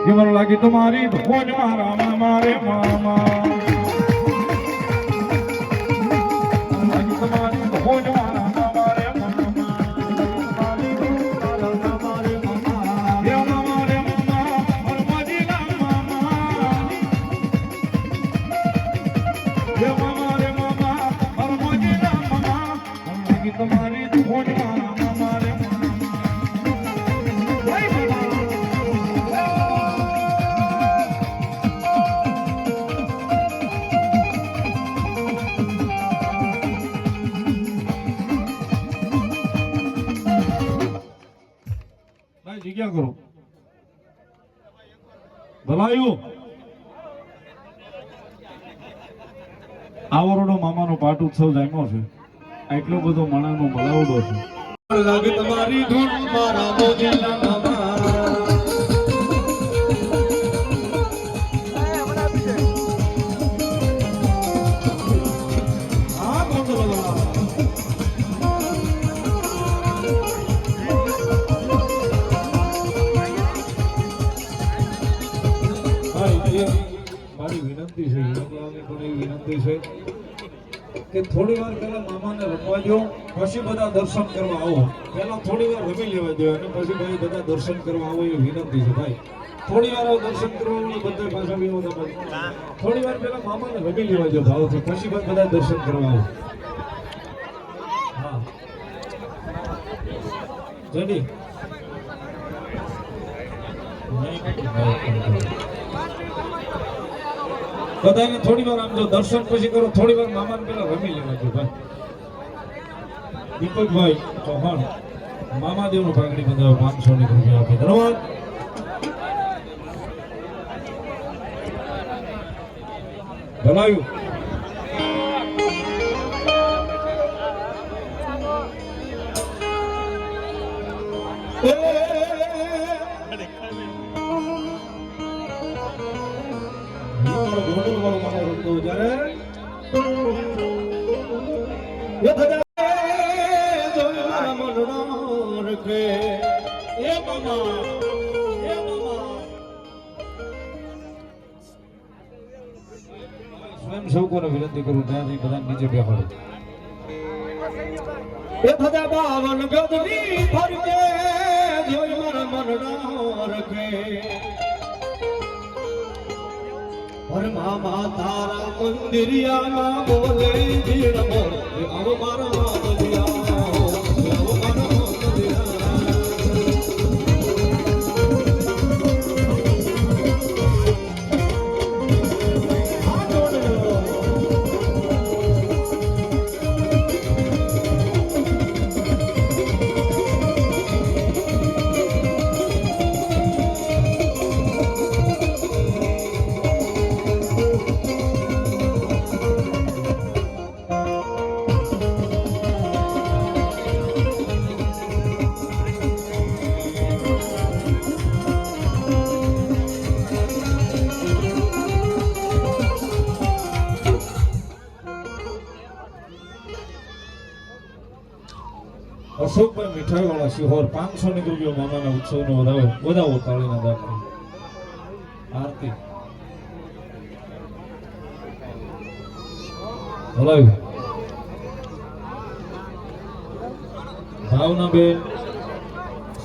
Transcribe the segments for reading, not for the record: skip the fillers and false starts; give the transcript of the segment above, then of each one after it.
કેવર લાગી તમારી ધોજ મારા મામા રે મામા લાગી તમારી ધોજ મારા મામા રે મામા તમારી ધોજ મારા મામા રે મામા રે મામા રે મામા હરમજીના મામા રે મામા રે મામા હરમજીના મામા લાગી તમારી ધોજ મારા મામા રે જગ્યા કરો ભલાયું આવરોડો મામાનો પાટ ઉત્સવ જામ્યો છે એટલો બધો મણાનો મલાવડો છે લાગે તમારી ધૂન મારા મોજીના મામા મારી વિનંતી છે વિનંતી છે કે થોડી વાર પહેલા મામાને રમવા દો પછી બધા દર્શન કરવા આવો પહેલા થોડી વાર રમી લેવા દો અને પછી ભાઈ બધા દર્શન કરવા આવો એ વિનંતી છે ભાઈ થોડી વાર દર્શન કરવા બધા પાછા બી થોડી વાર પહેલા મામાને રમી લેવા દો ભાવથી પછી બધા દર્શન કરવા આવો હા જડી બધાને થોડી વાર આમ જો દર્શન પછી કરો થોડી વાર મામાને પેલા રમી લેવા જો ભાઈ દીપકભાઈ ચૌહાણ મામાદેવનું પાઘડી બંધાવે 500 ની રૂપિયા આપે ધન્યવાદ ભલાયું સ્વયંસેવકોને વિનંતી કરું ત્યાંથી બધા નીચે બેહાડો 1052 ગદની ફરકે જોઈ મારા મનનો રખે હર મામા તારા મંદિરિયામાં બોલે ભીડ બોલે આવો મારા મંદિરિયા આવો મારા અશોકભાઈ મીઠાઈ વાળા શિહોર 500 ની રૂપિયા મામાના ઉત્સવનો વધાવો તાળીના દાખલા આરતી હલાવ્યું ભાવનાબેન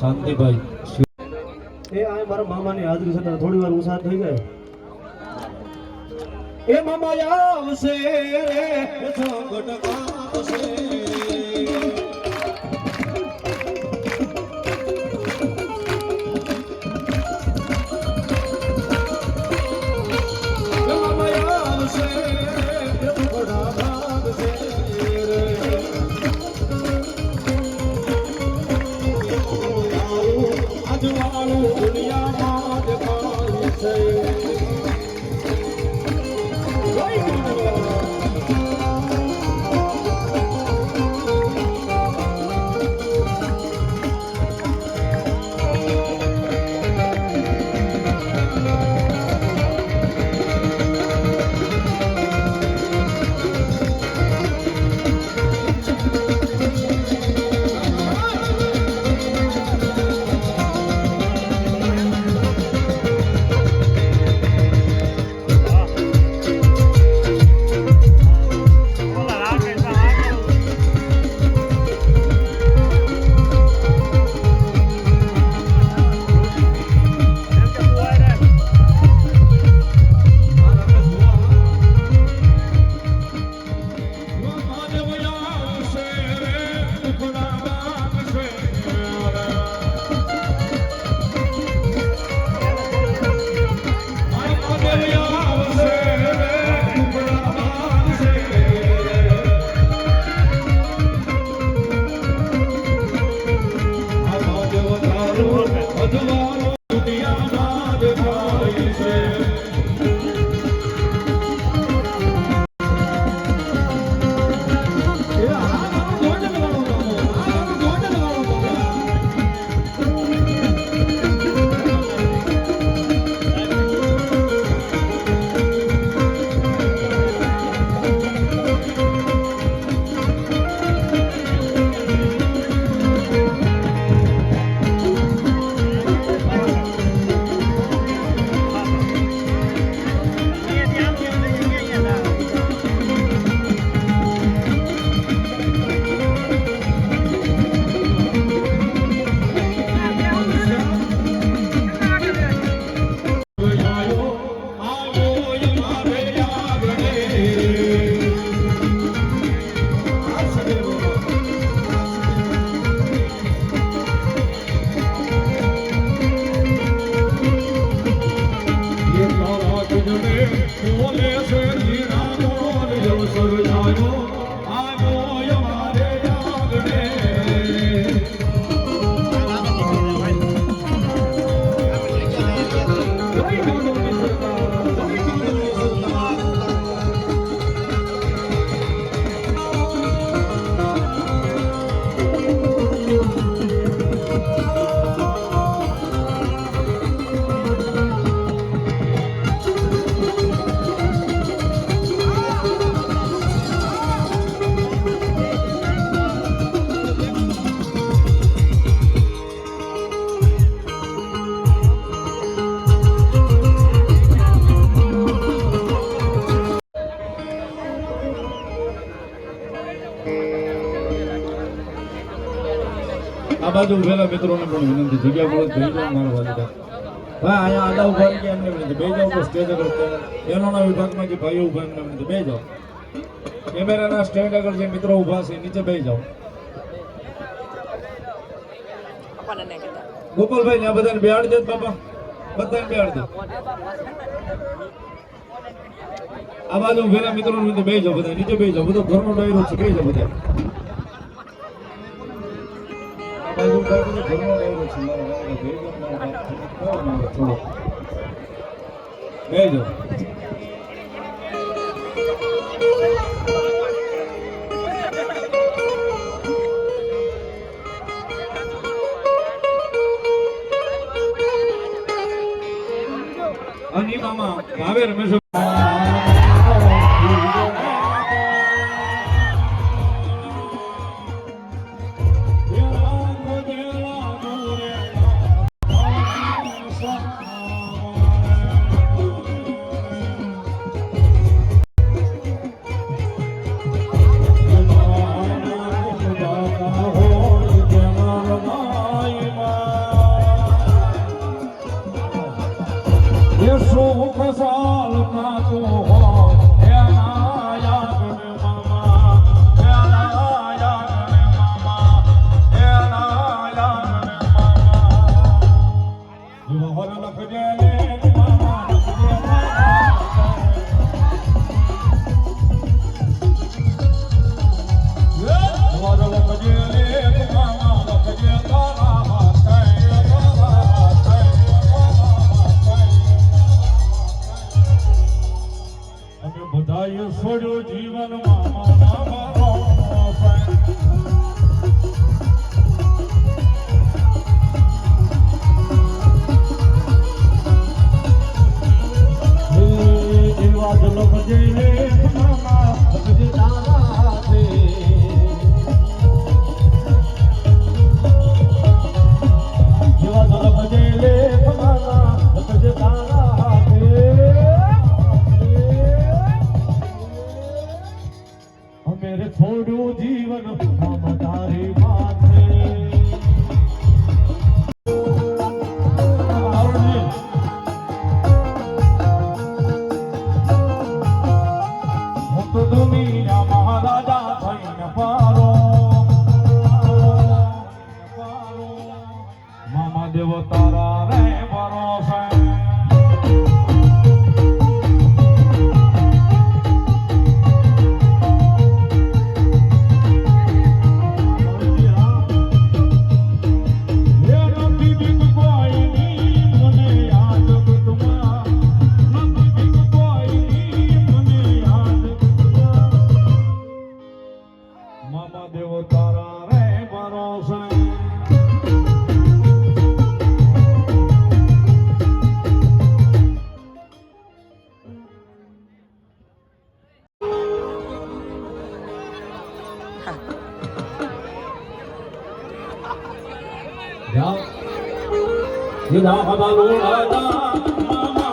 શાંતિભાઈ એ આ મારા મામાની હાજરી છે થોડી વાર ઉસાર થઈ જાય એ મામા આવશે રે સંકટ આવશે આ બાજુ ઉભેલા મિત્રોને પણ વિનંતી, જગ્યા મળે તો બેસી જાઓ મારા વાલીદા. ભાઈ અહીંયા આડા ઉભા રહી ગયા એમને વિનંતી, બેસી જાઓ. સ્ટેજ આગળ એનોના વિભાગમાં જે ભાઈઓ ઉભા એમને વિનંતી, બેસી જાઓ. કેમેરાના સ્ટેન્ડ આગળ જે મિત્રો ઉભા છે નીચે બેસી જાઓ. ગોપાલભાઈ ને આ બધાને બેહાડી દે બાપા, બધાને બેહાડી દે. આ બાજુ ઉભેલા મિત્રોને વિનંતી, બેસી જાઓ. બધા નીચે બેસી જાઓ. બધો ઘરનો ડાયરો છે, બેસી જાઓ બધા. ઘરનો ડાયરો છે થોડો બેસી જાઓ. અને મામા ભાવે રમેશ સુખ સાલ નાતું હોય એના યાદ ને મામા, એના યાદ ને મામા, એના યાદ ને મામા. જીવન લખજે લે મામા, લખજે લે મામા, લખજે તારા હાથ. બધાએ છોડ્યું જીવન મામા મારો એવા જ લોકો જઈને મામા લખજે તારા હાથે. એવા જ લોકો જઈને મામા લખજે તારા હાથે. મેરે છોડું જીવન મામ તારી માથે. હું તો દુનિયા મહારાજા થઈને પારો, મામા દેવ તારા રે ભરોસે. મામા દેવ તારા રે ભરોસે. વિના હવાલો રાજા મામા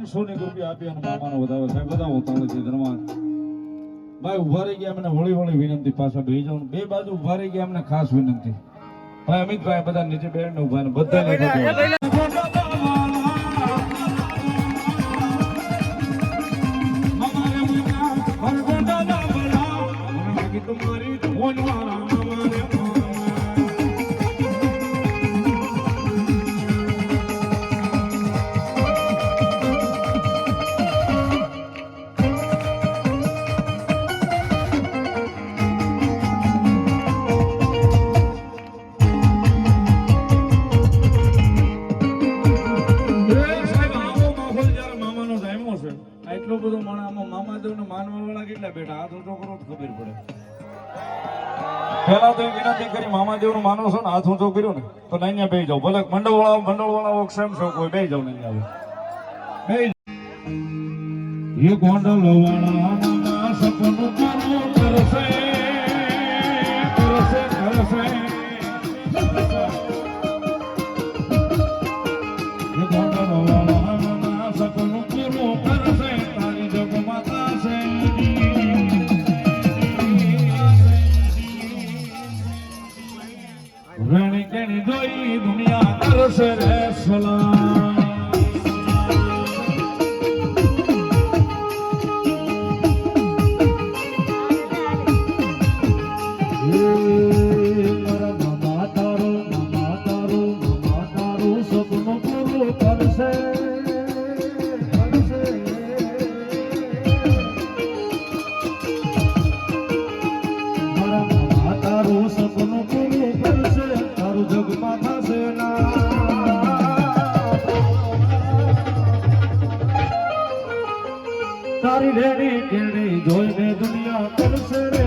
રૂપિયા આપી અને મામાનો વધાવે સાહેબ વધાવો તાણે છે ધર્મા ભાઈ ઉભા રહી ગયા અમને હોળી વિનંતી પાછા બેહી જાવ બે બાજુ ઉભા રહી ગયા અમને ખાસ વિનંતી ભાઈ અમિતભાઈ બધા નીચે બેઠને ઉભા ને બધા એટલું બધું મામા દેવ ને માનવા વાળા કેટલા બેઠા હાથ ઊંચો કરો તો ખબર પડે પેલા તો વિનંતી કરી મામાદેવ નું માનો છો ને હાથ ઊંચો કર્યો ને તો અહીંયા બેસી જાવ ભલે મંડળ વાળા સેમ છો કોઈ બેસી જાવ નહીં આવે એ ગોંડલ વાળા સપનું પૂરું કરશે કરશે કરશે એ ગોંડલ વાળા સપનું પૂરું કરશે તારી જગ માતા છે વેણી કેણી જોઈ દુનિયા કરશે રે સલામ તારી રેડી કેડી જોઈને દુનિયા કરશે રે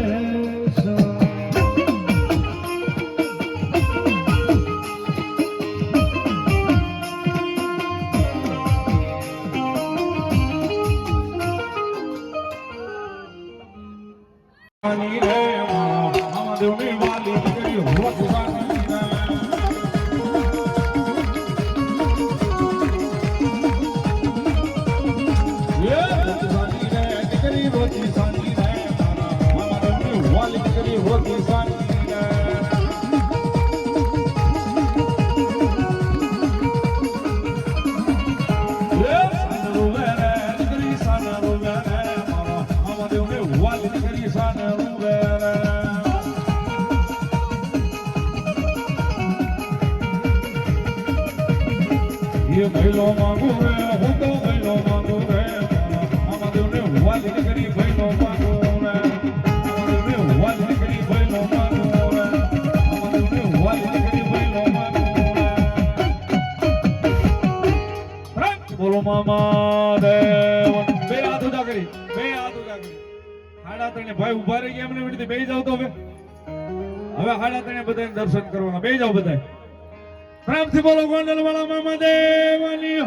મામાદેવની વાલી કરી હોત ये भैलो मांगू रे હું તો ભૈલો માંગુ રે મામાદેવને વાલી કરી ભૈલો માંગુ રે મામાદેવને વાલી કરી ભૈલો માંગુ રે મામાદેવને વાલી કરી ભૈલો માંગુ રે બોલો મામાદેવ બે હાથ ઉડા કરી હાડા તને ભાઈ ઉભા રહી ગયા એમને વિનંતી બેહી જાવ તો હવે હાડા તને બધાને દર્શન કરવાના બેહી જાવ બધા પ્રેમથી બોલો ગોંડલ વાળા મામાદેવની